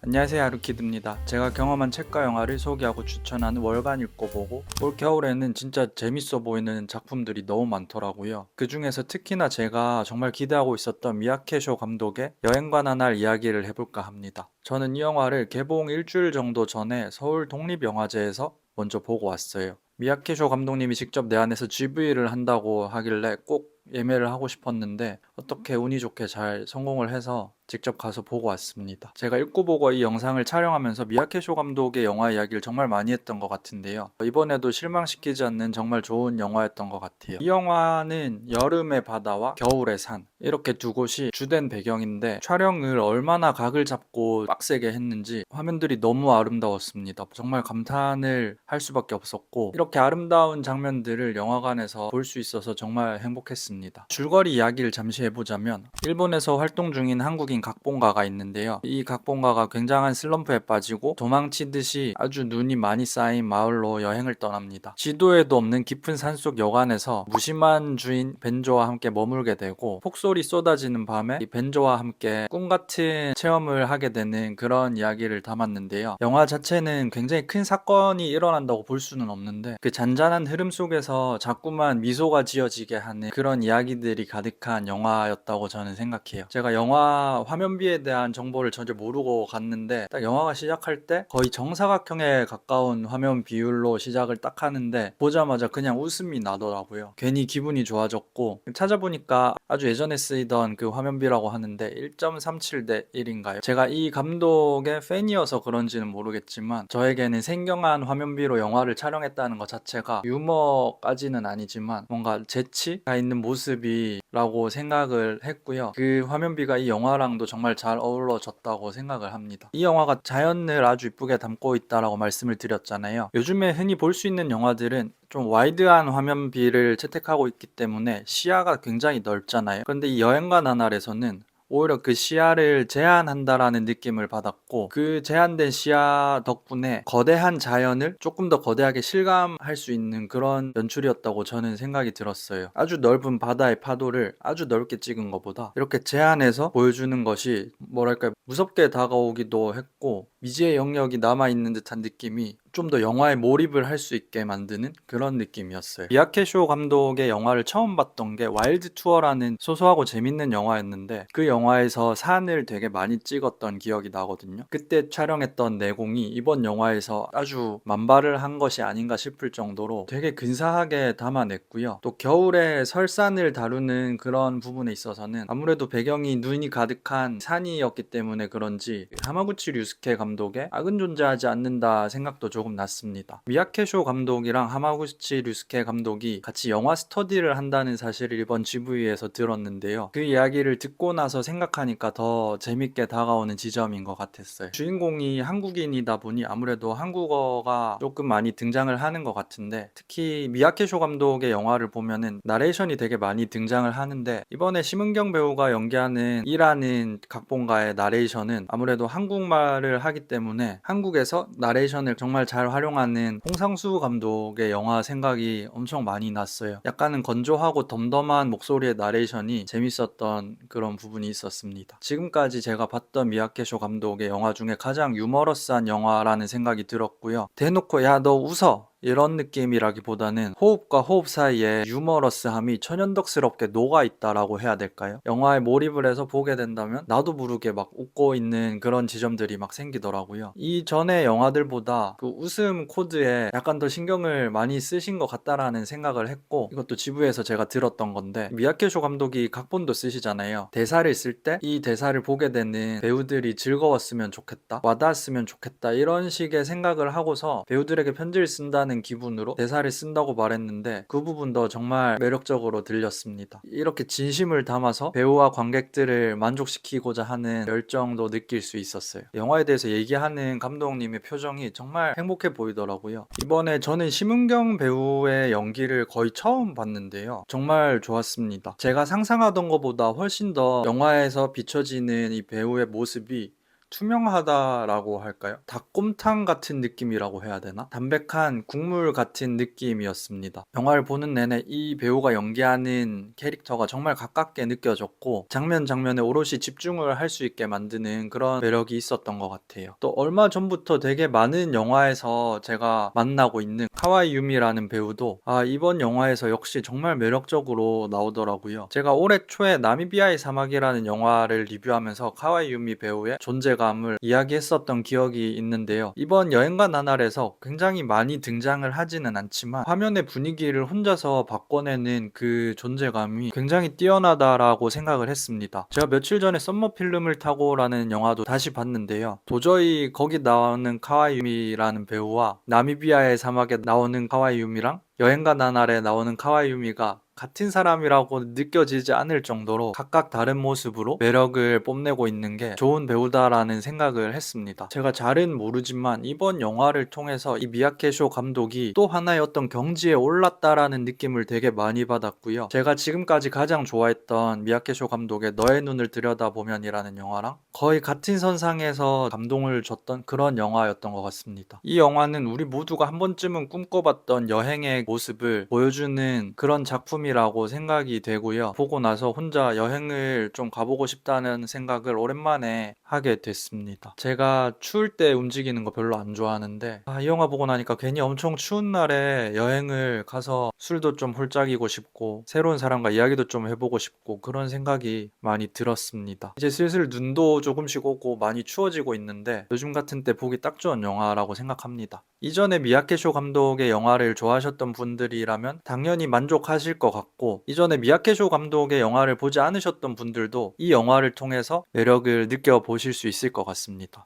안녕하세요, 하루키드입니다. 제가 경험한 책과 영화를 소개하고 추천하는 월간 읽고 보고, 올 겨울에는 진짜 재밌어 보이는 작품들이 너무 많더라고요. 그 중에서 특히나 제가 정말 기대하고 있었던 미야케쇼 감독의 여행과 나날 이야기를 해볼까 합니다. 저는 이 영화를 개봉 일주일 정도 전에 서울 독립영화제에서 먼저 보고 왔어요. 미야케쇼 감독님이 직접 내한에서 GV를 한다고 하길래 꼭 예매를 하고 싶었는데 어떻게 운이 좋게 잘 성공을 해서 직접 가서 보고 왔습니다. 제가 읽고 보고 이 영상을 촬영하면서 미야케쇼 감독의 영화 이야기를 정말 많이 했던 것 같은데요. 이번에도 실망시키지 않는 정말 좋은 영화였던 것 같아요. 이 영화는 여름의 바다와 겨울의 산 이렇게 두 곳이 주된 배경인데 촬영을 얼마나 각을 잡고 빡세게 했는지 화면들이 너무 아름다웠습니다. 정말 감탄을 할 수밖에 없었고 이렇게 아름다운 장면들을 영화관에서 볼 수 있어서 정말 행복했습니다. 줄거리 이야기를 잠시 해보자면 일본에서 활동 중인 한국인 각본가가 있는데요. 이 각본가가 굉장한 슬럼프에 빠지고 도망치듯이 아주 눈이 많이 쌓인 마을로 여행을 떠납니다. 지도에도 없는 깊은 산속 여관에서 무심한 주인 벤조와 함께 머물게 되고 폭설이 쏟아지는 밤에 이 벤조와 함께 꿈같은 체험을 하게 되는 그런 이야기를 담았는데요. 영화 자체는 굉장히 큰 사건이 일어난다고 볼 수는 없는데 그 잔잔한 흐름 속에서 자꾸만 미소가 지어지게 하는 그런 이야기들이 가득한 영화였다고 저는 생각해요. 제가 영화 화면비에 대한 정보를 전혀 모르고 갔는데 딱 영화가 시작할 때 거의 정사각형에 가까운 화면 비율로 시작을 딱 하는데 보자마자 그냥 웃음이 나더라고요. 괜히 기분이 좋아졌고 찾아보니까 아주 예전에 쓰이던 그 화면비라고 하는데 1.37 대 1인가요? 제가 이 감독의 팬이어서 그런지는 모르겠지만 저에게는 생경한 화면비로 영화를 촬영했다는 것 자체가 유머까지는 아니지만 뭔가 재치가 있는 모습이라고 생각을 했고요. 그 화면비가 이 영화랑도 정말 잘 어우러졌다고 생각을 합니다. 이 영화가 자연을 아주 이쁘게 담고 있다라고 말씀을 드렸잖아요. 요즘에 흔히 볼 수 있는 영화들은 좀 와이드한 화면비를 채택하고 있기 때문에 시야가 굉장히 넓잖아요. 그런데 이 여행과 나날에서는 오히려 그 시야를 제한한다라는 느낌을 받았고 그 제한된 시야 덕분에 거대한 자연을 조금 더 거대하게 실감할 수 있는 그런 연출이었다고 저는 생각이 들었어요. 아주 넓은 바다의 파도를 아주 넓게 찍은 것보다 이렇게 제한해서 보여주는 것이 뭐랄까 무섭게 다가오기도 했고 미지의 영역이 남아있는 듯한 느낌이 좀 더 영화에 몰입을 할 수 있게 만드는 그런 느낌이었어요. 미야케쇼 감독의 영화를 처음 봤던 게 와일드 투어라는 소소하고 재밌는 영화였는데 그 영화에서 산을 되게 많이 찍었던 기억이 나거든요. 그때 촬영했던 내공이 이번 영화에서 아주 만발을 한 것이 아닌가 싶을 정도로 되게 근사하게 담아냈고요. 또 겨울에 설산을 다루는 그런 부분에 있어서는 아무래도 배경이 눈이 가득한 산이었기 때문에 그런지 하마구치 류스케 감독의 악은 존재하지 않는다 생각도 조금 났습니다. 미야케쇼 감독이랑 하마구치 류스케 감독이 같이 영화 스터디를 한다는 사실을 이번 GV에서 들었는데요. 그 이야기를 듣고 나서 생각하니까 더 재밌게 다가오는 지점인 것 같았어요. 주인공이 한국인이다 보니 아무래도 한국어가 조금 많이 등장을 하는 것 같은데 특히 미야케쇼 감독의 영화를 보면은 나레이션이 되게 많이 등장을 하는데 이번에 심은경 배우가 연기하는 이라는 각본가의 나레이션은 아무래도 한국말을 하기 때문에 한국에서 나레이션을 정말 잘 활용하는 홍상수 감독의 영화 생각이 엄청 많이 났어요. 약간은 건조하고 덤덤한 목소리의 나레이션이 재밌었던 그런 부분이 있었습니다. 지금까지 제가 봤던 미야케쇼 감독의 영화 중에 가장 유머러스한 영화라는 생각이 들었고요. 대놓고 야 너 웃어 이런 느낌이라기보다는 호흡과 호흡 사이에 유머러스함이 천연덕스럽게 녹아있다라고 해야 될까요? 영화에 몰입을 해서 보게 된다면 나도 모르게 막 웃고 있는 그런 지점들이 막 생기더라고요. 이전의 영화들보다 그 웃음 코드에 약간 더 신경을 많이 쓰신 것 같다라는 생각을 했고 이것도 지부에서 제가 들었던 건데 미야케쇼 감독이 각본도 쓰시잖아요. 대사를 쓸 때 이 대사를 보게 되는 배우들이 즐거웠으면 좋겠다, 와닿았으면 좋겠다 이런 식의 생각을 하고서 배우들에게 편지를 쓴다는 기분으로 대사를 쓴다고 말했는데 그 부분도 정말 매력적으로 들렸습니다. 이렇게 진심을 담아서 배우와 관객들을 만족시키고자 하는 열정도 느낄 수 있었어요. 영화에 대해서 얘기하는 감독님의 표정이 정말 행복해 보이더라고요. 이번에 저는 심은경 배우의 연기를 거의 처음 봤는데요. 정말 좋았습니다. 제가 상상하던 것보다 훨씬 더 영화에서 비춰지는 이 배우의 모습이 투명하다라고 할까요? 닭곰탕 같은 느낌이라고 해야 되나? 담백한 국물 같은 느낌이었습니다. 영화를 보는 내내 이 배우가 연기하는 캐릭터가 정말 가깝게 느껴졌고 장면 장면에 오롯이 집중을 할 수 있게 만드는 그런 매력이 있었던 것 같아요. 또 얼마 전부터 되게 많은 영화에서 제가 만나고 있는 카와이 유미라는 배우도 이번 영화에서 역시 정말 매력적으로 나오더라고요. 제가 올해 초에 나미비아의 사막이라는 영화를 리뷰하면서 카와이 유미 배우의 존재감을 이야기했었던 기억이 있는데요. 이번 여행가 나날에서 굉장히 많이 등장을 하지는 않지만 화면의 분위기를 혼자서 바꿔내는 그 존재감이 굉장히 뛰어나다라고 생각을 했습니다. 제가 며칠 전에 썸머 필름을 타고라는 영화도 다시 봤는데요. 도저히 거기 나오는 카와이 유미라는 배우와 나미비아의 사막에 나오는 카와이 유미랑 여행가 나날에 나오는 카와이 유미가 같은 사람이라고 느껴지지 않을 정도로 각각 다른 모습으로 매력을 뽐내고 있는 게 좋은 배우다라는 생각을 했습니다. 제가 잘은 모르지만 이번 영화를 통해서 이 미야케 쇼 감독이 또 하나의 어떤 경지에 올랐다라는 느낌을 되게 많이 받았고요. 제가 지금까지 가장 좋아했던 미야케 쇼 감독의 너의 눈을 들여다보면이라는 영화랑 거의 같은 선상에서 감동을 줬던 그런 영화였던 것 같습니다. 이 영화는 우리 모두가 한 번쯤은 꿈꿔봤던 여행의 모습을 보여주는 그런 작품이라고 생각이 되고요. 보고 나서 혼자 여행을 좀 가보고 싶다는 생각을 오랜만에 하게 됐습니다. 제가 추울 때 움직이는 거 별로 안 좋아하는데 이 영화 보고 나니까 괜히 엄청 추운 날에 여행을 가서 술도 좀 홀짝이고 싶고 새로운 사람과 이야기도 좀 해보고 싶고 그런 생각이 많이 들었습니다. 이제 슬슬 눈도 조금씩 오고 많이 추워지고 있는데 요즘 같은 때 보기 딱 좋은 영화라고 생각합니다. 이전에 미야케쇼 감독의 영화를 좋아하셨던 분들이라면 당연히 만족하실 것 같고 이전에 미야케쇼 감독의 영화를 보지 않으셨던 분들도 이 영화를 통해서 매력을 느껴보실 수 있을 것 같습니다.